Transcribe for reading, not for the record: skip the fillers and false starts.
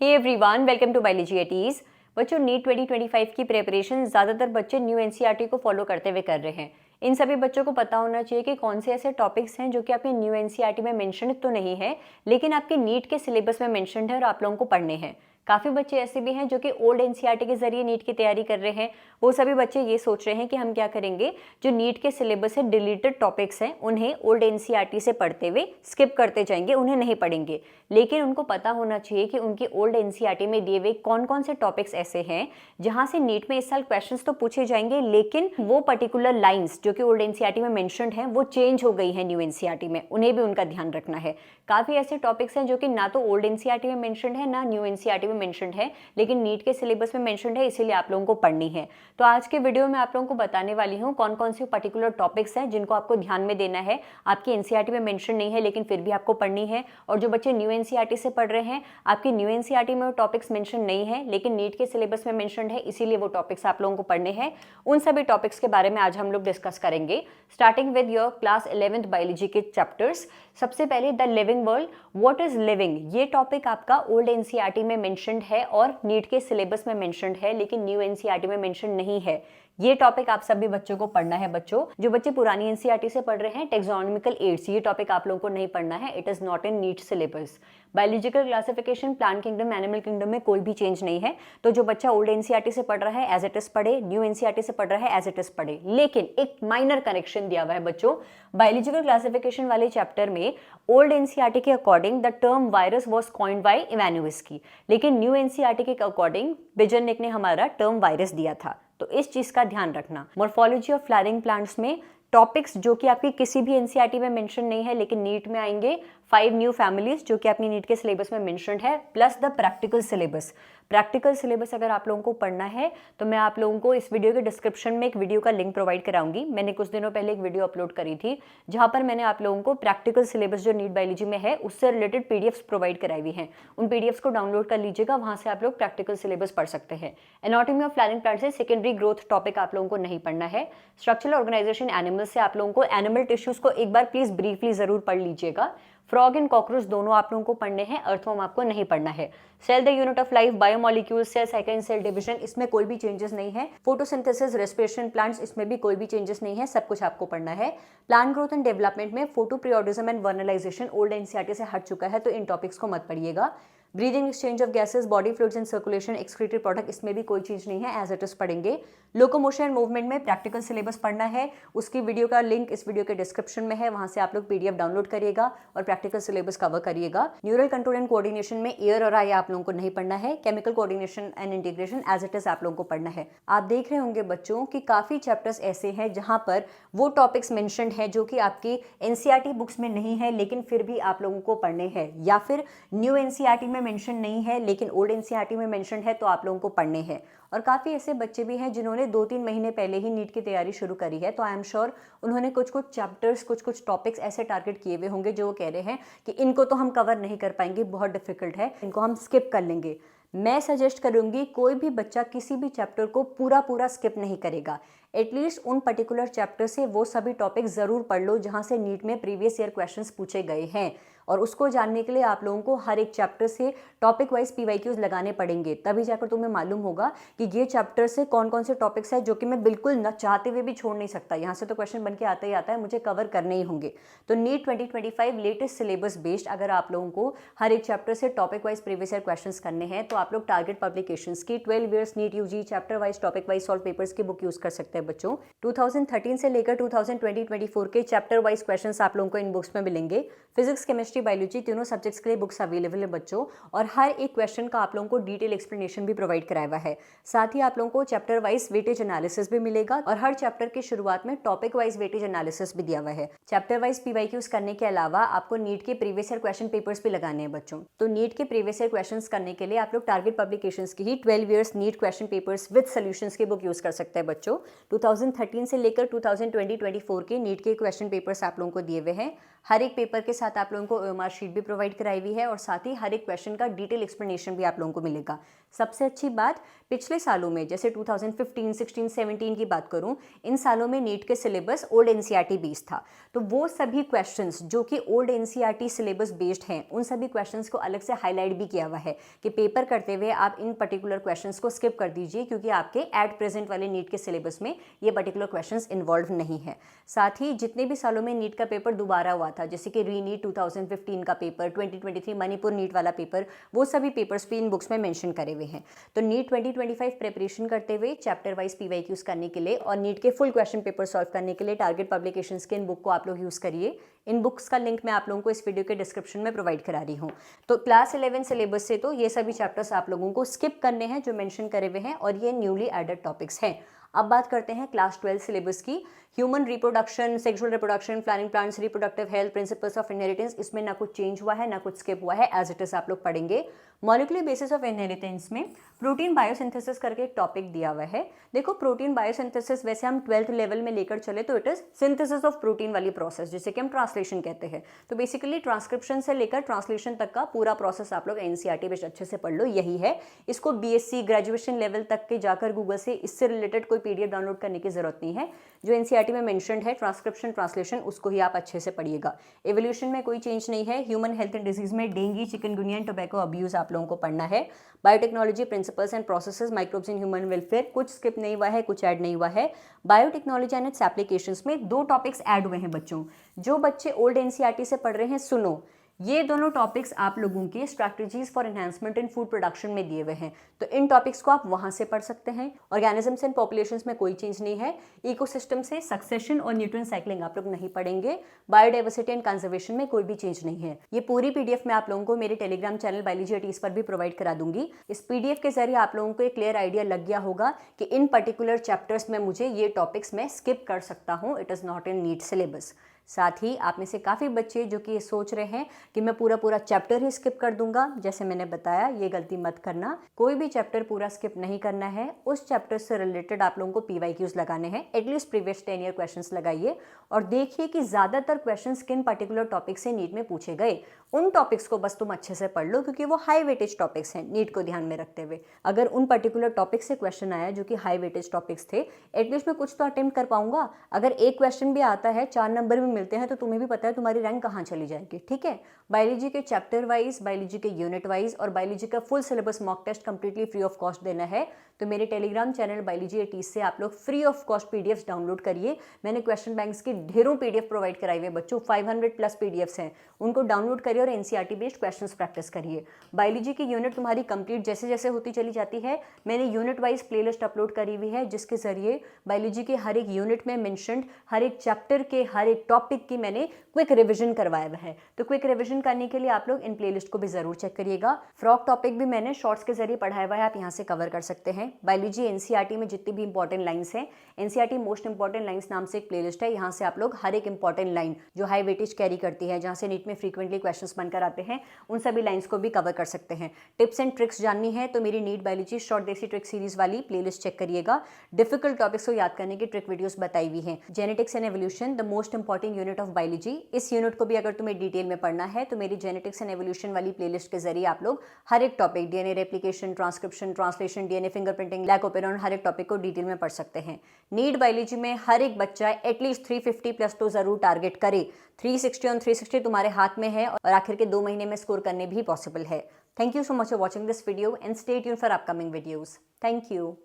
Hey everyone, welcome to biology eighties. बच्चों, NEET 2025 की preparation ज़्यादातर बच्चे न्यू एनसीईआरटी को फॉलो करते हुए कर रहे हैं। इन सभी बच्चों को पता होना चाहिए कि कौन से ऐसे टॉपिक्स हैं जो कि आपके न्यू एनसीईआरटी में मेंशन तो नहीं है, लेकिन आपके नीट के सिलेबस में मेंशन है और आप लोगों को पढ़ने हैं। काफ़ी बच्चे ऐसे भी हैं जो कि ओल्ड एनसीईआरटी के जरिए नीट की तैयारी कर रहे हैं। वो सभी बच्चे ये सोच रहे हैं कि हम क्या करेंगे, जो नीट के सिलेबस से डिलीटेड टॉपिक्स हैं उन्हें ओल्ड एनसीईआरटी से पढ़ते हुए स्किप करते जाएंगे, उन्हें नहीं पढ़ेंगे। लेकिन उनको पता होना चाहिए कि उनकी ओल्ड एनसीईआरटी में दिए हुए कौन कौन से टॉपिक्स ऐसे हैं जहां से नीट में इस साल क्वेश्चंस तो पूछे जाएंगे, लेकिन वो पर्टिकुलर लाइंस जो कि ओल्ड एनसीईआरटी में मेंशन्ड हैं वो चेंज हो गई हैं न्यू एनसीईआरटी में, उन्हें भी उनका ध्यान रखना है। काफ़ी ऐसे टॉपिक्स हैं जो कि ना तो ओल्ड एनसीईआरटी में मेंशन्ड है ना न्यू एनसीईआरटी में मेंशन्ड है, लेकिन नीट के सिलेबस में मेंशन्ड है, इसीलिए आप लोगों को पढ़नी है। तो आज के वीडियो में आप लोगों को बताने वाली हूँ कौन कौन से पर्टिकुलर टॉपिक्स हैं जिनको आपको ध्यान में देना है। आपकी एनसीईआरटी में मेंशन नहीं है लेकिन फिर भी आपको पढ़नी है। और जो बच्चे न्यू एनसीईआरटी से पढ़ रहे हैं, आपकी न्यू एनसीईआरटी में वो टॉपिक्स मेंशन नहीं है लेकिन नीट के सिलेबस में मेंशन्ड है, इसीलिए वो टॉपिक्स आप लोगों को पढ़ने हैं। उन सभी टॉपिक्स के बारे में आज हम लोग डिस्कस करेंगे, starting with your class 11th biology के चैप्टर्स। सबसे पहले the living world, what is living. ये टॉपिक आपका ओल्ड एनसीईआरटी में मेंशन्ड है और नीट के सिलेबस में मेंशन्ड है, लेकिन न्यू एनसीईआरटी में मेंशन नहीं है। ये टॉपिक आप सभी बच्चों को पढ़ना है। बच्चों, जो बच्चे पुरानी एनसीईआरटी से पढ़ रहे हैं, टेक्सोनॉमिकल एड्स, ये टॉपिक आप लोगों को नहीं पढ़ना है, it is not in NEET syllabus. Biological classification, plant kingdom, animal kingdom में कोई भी चेंज नहीं है। तो जो बच्चा ओल्ड एनसीईआरटी से पढ़ रहा है एज इट इज पढ़े, न्यू एनसीईआरटी से पढ़ रहा है एज इट इज पढ़े। लेकिन एक माइनर कनेक्शन दिया हुआ है बच्चों, बायोलॉजिकल क्लासिफिकेशन वाले चैप्टर में ओल्ड एनसीईआरटी के according the term virus was coined by Ivanovsky, लेकिन न्यू एनसीईआरटी के अकॉर्डिंग बिजनिक ने हमारा टर्म वायरस दिया था। तो इस चीज का ध्यान रखना। मॉर्फोलॉजी ऑफ फ्लावरिंग प्लांट्स में टॉपिक्स जो कि आपकी किसी भी एनसीईआरटी में मेंशन नहीं है लेकिन नीट में आएंगे, 5 न्यू फैमिलीज जो कि अपनी नीट के सिलेबस में मेंशन्ड है, plus the practical syllabus. Practical syllabus अगर आप लोगों को पढ़ना है तो मैं आप लोगों को इस वीडियो के डिस्क्रिप्शन में एक वीडियो का लिंक प्रोवाइड कराऊंगी। मैंने कुछ दिनों पहले एक वीडियो अपलोड करी थी जहां पर मैंने आप लोगों को प्रैक्टिकल सिलेबस जो नीट बायोलॉजी में है उससे रिलेटेड पीडीएफ्स प्रोवाइड कराई हुई हैं। उन पीडीएफ्स को डाउनलोड कर लीजिएगा, वहां से आप लोग प्रैक्टिकल सिलेबस पढ़ सकते हैं। एनाटॉमी ऑफ फ्लावरिंग प्लांट से सेकेंडरी ग्रोथ टॉपिक आप लोगों को नहीं पढ़ना है। स्ट्रक्चरल ऑर्गेनाइजेशन एनिमल्स से आप लोगों को एनिमल टिश्यूज को एक बार प्लीज ब्रीफली जरूर पढ़ लीजिएगा। फ्रॉग एंड कॉकरोच दोनों आप लोगों को पढ़ने हैं, अर्थवर्म आपको नहीं पढ़ना है। Cell the unit of life, biomolecules, cell cycle, cell division, इसमें कोई भी चेंजेस नहीं है। फोटोसिंथेसिस, रेस्पिरेशन, प्लांट्स, इसमें भी कोई भी चेंजेस नहीं है, सब कुछ आपको पढ़ना है। प्लांट ग्रोथ एंड डेवलपमेंट में photo periodism and vernalization old NCERT से हट चुका है, तो इन टॉपिक्स को मत पढ़िएगा। Breathing, exchange of gases, body fluids and circulation, excreted product, इसमें भी कोई चीज नहीं है, एज इट इज पढ़ेंगे। लोकोमोशन एंड मूवमेंट में प्रैक्टिकल सिलेबस पढ़ना है, उसकी वीडियो का लिंक इस वीडियो के डिस्क्रिप्शन में है, वहां से आप लोग पीडीएफ डाउनलोड करिएगा और प्रैक्टिकल सिलेबस कवर करिएगा। न्यूरल कंट्रोल एंड कोऑर्डिनेशन में ईयर और आई आप लोगों को नहीं पढ़ना है। Chemical coordination and integration as it is आप लोगों को पढ़ना है। आप देख रहे होंगे बच्चों कि काफी चैप्टर्स ऐसे हैं जहां पर वो टॉपिक्स मेंशन्ड है जो कि आपकी एनसीईआरटी बुक्स में नहीं है लेकिन फिर भी आप लोगों को पढ़ने हैं, या फिर न्यू एनसीईआरटी में मेंशन नहीं है लेकिन ओल्ड एनसीईआरटी में मेंशन है, तो आप लोगों को पढ़ने हैं। और काफ़ी ऐसे बच्चे भी हैं जिन्होंने 2-3 महीने पहले ही नीट की तैयारी शुरू करी है, तो आई एम श्योर उन्होंने कुछ कुछ चैप्टर्स, कुछ कुछ टॉपिक्स ऐसे टारगेट किए हुए होंगे जो वो कह रहे हैं कि इनको तो हम कवर नहीं कर पाएंगे, बहुत डिफिकल्ट है, इनको हम स्किप कर लेंगे। मैं सजेस्ट करूंगी कोई भी बच्चा किसी भी चैप्टर को पूरा पूरा स्किप नहीं करेगा। एटलीस्ट उन पर्टिकुलर चैप्टर से वो सभी टॉपिक ज़रूर पढ़ लो जहाँ से नीट में प्रीवियस ईयर क्वेश्चंस पूछे गए हैं, और उसको जानने के लिए आप लोगों को हर एक चैप्टर से टॉपिक वाइज पीवाईक्यूज लगाने पड़ेंगे, तभी जाकर तुम्हें मालूम होगा कि ये चैप्टर से कौन कौन से टॉपिक्स है जो कि मैं बिल्कुल न चाहते हुए भी छोड़ नहीं सकता, यहाँ से तो क्वेश्चन बन के आता ही आता है, मुझे कवर करने ही होंगे। तो नीट 2025 लेटेस्ट सिलेबस बेस्ड अगर आप लोगों को हर एक चैप्टर से topic wise previous year questions करने हैं तो आप लोग टारगेट पब्लिकेशंस की 12 years NEET UG chapter wise topic wise solved papers की बुक यूज कर सकते हैं बच्चों। 2013 से लेकर 2020-24 के चैप्टर वाइज क्वेश्चंस आप लोगों को इन बुक्स में मिलेंगे। फिजिक्स, केमिस्ट्री, बायोलॉजी तीनों सब्जेक्ट्स के लिए बुक्स अवेलेबल है बच्चों, और हर एक क्वेश्चन का आप लोगों को डिटेल एक्सप्लेनेशन भी प्रोवाइड कराया हुआ है। साथ ही आप लोगों को चैप्टर वाइज वेटेज एनालिसिस भी मिलेगा और हर चैप्टर की शुरुआत में टॉपिक वाइज वेटेज एनालिसिस भी दिया हुआ है। चैप्टर वाइज पीवाईक्यूज करने के अलावा आपको नीट के प्रीवियस ईयर क्वेश्चन पेपर्स भी लगाने हैं बच्चों। तो नीट के प्रीवियस ईयर क्वेश्चंस करने के लिए आप लोग टारगेट पब्लिकेशंस की ही 12 years NEET question papers with solutions की बुक यूज कर सकते हैं बच्चों। 2013 से लेकर 2020-24 के नीट के क्वेश्चन पेपर्स आप लोगों को दिए हुए हैं। हर एक पेपर के साथ आप लोगों को OMR शीट भी प्रोवाइड कराई हुई है और साथ ही हर एक क्वेश्चन का डिटेल एक्सप्लेनेशन भी आप लोगों को मिलेगा। सबसे अच्छी बात, पिछले सालों में जैसे 2015, 16, 17 की बात करूं, इन सालों में नीट के सिलेबस ओल्ड एनसीईआरटी बेस्ड था। तो वो सभी क्वेश्चंस जो कि ओल्ड एनसीईआरटी सिलेबस बेस्ड हैं, उन सभी क्वेश्चंस को अलग से हाईलाइट भी किया हुआ है कि पेपर करते हुए आप इन पर्टिकुलर क्वेश्चंस को स्किप कर दीजिए, क्योंकि आपके एट प्रेजेंट वाले नीट के सिलेबस में ये पर्टिकुलर क्वेश्चंस इन्वॉल्व नहीं है। साथ ही जितने भी सालों में नीट का पेपर दोबारा हुआ था, जैसे कि रीनीट 2015 का पेपर, 2023 मणिपुर नीट वाला पेपर, वो सभी पेपर्स भी इन बुक्स में मेंशन करे हुए हैं। तो नीट 2025 प्रिपरेशन करते हुए चैप्टर वाइज पीवाईक्यूज करने के लिए और नीट के फुल क्वेश्चन पेपर सॉल्व करने के लिए टारगेट पब्लिकेशंस के इन बुक को आप लोग यूज करिए। इन बुक्स का लिंक मैं आप लोगों को इस वीडियो के डिस्क्रिप्शन में प्रोवाइड करा रही हूँ। तो क्लास 11 सिलेबस से तो ये सभी चैप्टर्स आप लोगों को स्किप करने हैं जो मेंशन करे हुए हैं, और ये न्यूली एडेड टॉपिक्स हैं। अब बात करते हैं क्लास 12 सिलेबस की। Human reproduction, sexual reproduction, flowering plants, reproductive health, principles of inheritance, इसमें ना कुछ चेंज हुआ है ना कुछ स्किप हुआ है, एज इट इज आप लोग पढ़ेंगे। मॉलिक्यूलर बेसिस ऑफ इनहेरिटेंस में प्रोटीन बायोसिंथेसिस करके एक टॉपिक दिया हुआ है। देखो, प्रोटीन बायोसिंथेसिस वैसे हम 12th लेवल में लेकर चले तो it is synthesis of protein वाली प्रोसेस, जिसे कि हम ट्रांसलेशन कहते हैं। तो बेसिकली ट्रांसक्रिप्शन से लेकर ट्रांसलेशन तक का पूरा प्रोसेस आप लोग एनसीईआरटी में अच्छे से पढ़ लो, यही है। इसको बीएससी ग्रेजुएशन लेवल तक के जाकर गूगल से इससे रिलेटेड कोई पीडीएफ डाउनलोड करने की जरूरत नहीं है। जो एनसीईआरटी में मेंशन्ड है ट्रांसक्रिप्शन ट्रांसलेशन, उसको ही आप अच्छे से पढ़िएगा। एवोल्यूशन में कोई चेंज नहीं है। ह्यूमन हेल्थ एंड डिजीज में dengue, chikungunya and tobacco abuse आप लोगों को पढ़ना है। Biotechnology principles and processes, microbes in human welfare, कुछ स्किप नहीं हुआ है, कुछ ऐड नहीं हुआ है। बायोटेक्नोलॉजी एंड इट्स एप्लीकेशंस में 2 टॉपिक्स ऐड हुए हैं बच्चों। जो बच्चे ओल्ड एनसीईआरटी से पढ़ रहे हैं, सुनो, ये दोनों टॉपिक्स आप लोगों के strategies for enhancement in food production में दिए हुए हैं। तो इन टॉपिक्स को आप वहां से पढ़ सकते हैं। ऑर्गेनिजम्स एंड पॉपुलेशंस में कोई चेंज नहीं है। इकोसिस्टम से सक्सेशन और न्यूट्रिएंट साइक्लिंग आप लोग नहीं पढ़ेंगे। बायोडाइवर्सिटी एंड कंजर्वेशन में कोई भी चेंज नहीं है। ये पूरी पीडीएफ मैं आप लोगों को मेरे टेलीग्राम चैनल बायोलॉजी एटीज पर भी प्रोवाइड करा दूंगी। इस पीडीएफ के जरिए आप लोगों को एक क्लियर आइडिया लग गया होगा कि इन पर्टिकुलर चैप्टर्स में मुझे ये टॉपिक्स मैं स्किप कर सकता हूँ। It is not in NEET syllabus. साथ ही आप में से काफ़ी बच्चे जो कि ये सोच रहे हैं कि मैं पूरा चैप्टर ही स्किप कर दूंगा, जैसे मैंने बताया, ये गलती मत करना। कोई भी चैप्टर पूरा स्किप नहीं करना है। उस चैप्टर से रिलेटेड आप लोगों को पीवाईक्यूज लगाने हैं। एटलीस्ट प्रीवियस 10 ईयर क्वेश्चंस लगाइए और देखिए कि ज़्यादातर क्वेश्चंस किन पर्टिकुलर टॉपिक से नीट में पूछे गए। उन टॉपिक्स को बस तुम अच्छे से पढ़ लो, क्योंकि वो हाई वेटेज टॉपिक्स हैं नीट को ध्यान में रखते हुए। अगर उन पर्टिकुलर टॉपिक से क्वेश्चन आया जो कि हाई वेटेज टॉपिक्स थे, एटलीस्ट मैं कुछ तो अटेम्प्ट कर पाऊंगा। अगर एक क्वेश्चन भी आता है, 4 नंबर भी मिलते हैं, तो तुम्हें भी पता है तुम्हारी रैंक कहाँ चली जाएगी। ठीक है। बायोलॉजी के चैप्टर वाइज, बायोलॉजी के यूनिट वाइज और बायोलॉजी का full syllabus mock test completely free of cost देना है। तो मेरे टेलीग्राम चैनल बायोलॉजी एटीज से आप लोग free of cost PDFs download करिए। मैंने क्वेश्चन बैंक्स की ढेरों पीडीएफ प्रोवाइड कराई हुए बच्चों, 500+ पीडीएफ्स हैं, उनको डाउनलोड करिए और एनसीईआरटी बेस्ड क्वेश्चंस प्रैक्टिस करिए। बायोलॉजी की यूनिट तुम्हारी कंप्लीट जैसे जैसे होती चली जाती है, मैंने यूनिट वाइज प्लेलिस्ट अपलोड करी हुई है, जिसके जरिए बायोलॉजी के हर एक यूनिट में मेंशन्ड हर एक चैप्टर के हर एक टॉपिक की मैंने क्विक रिवीजन करवाया हुआ है। तो क्विक रिवीजन करने के लिए आप लोग इन प्लेलिस्ट को भी जरूर चेक करिएगा। फ्रॉक टॉपिक भी मैंने शॉर्ट्स के जरिए पढ़ाया हुआ है, आप यहाँ से कवर कर सकते हैं। बायोलॉजी एनसीईआरटी में जितनी भी इंपॉर्टेंट लाइन्स हैं, एनसीईआरटी मोस्ट इंपॉर्टेंट लाइन्स नाम से एक प्लेलिस्ट है, यहाँ से आप लोग हर एक इंपॉर्टेंट लाइन जो हाई वेटेज कैरी करती है, जहाँ से नीट में फ्रीक्वेंटली क्वेश्चंस बनकर आते हैं, उन सभी लाइन्स को भी कवर कर सकते हैं। टिप्स एंड ट्रिक्स जाननी है तो मेरी नीट बायोलॉजी शॉर्ट देसी ट्रिक सीरीज वाली प्लेलिस्ट चेक करिएगा। डिफिकल्ट टॉपिक्स को याद करने की ट्रिक वीडियोस बताई हुई हैं। Genetics and evolution, the most important unit of biology, इस यूनिट को भी अगर तुम्हें डिटेल में पढ़ना है तो मेरी जेनेटिक्स एंड एवोल्यूशन वाली प्लेलिस्ट के जरिए आप लोग हर एक topic, DNA replication, transcription, translation, DNA fingerprinting, ग्लाइकोपेरॉन, हर एक टॉपिक को डिटेल में पढ़ सकते हैं। नीट बायोलॉजी में हर एक बच्चा एटलीस्ट 350+ तो जरूर टारगेट करे। 360 ऑन 360 तुम्हारे हाथ में है और आखिर के 2 महीने में स्कोर करने भी पॉसिबल है। Thank you so much for watching this video and stay tuned for upcoming videos. Thank you.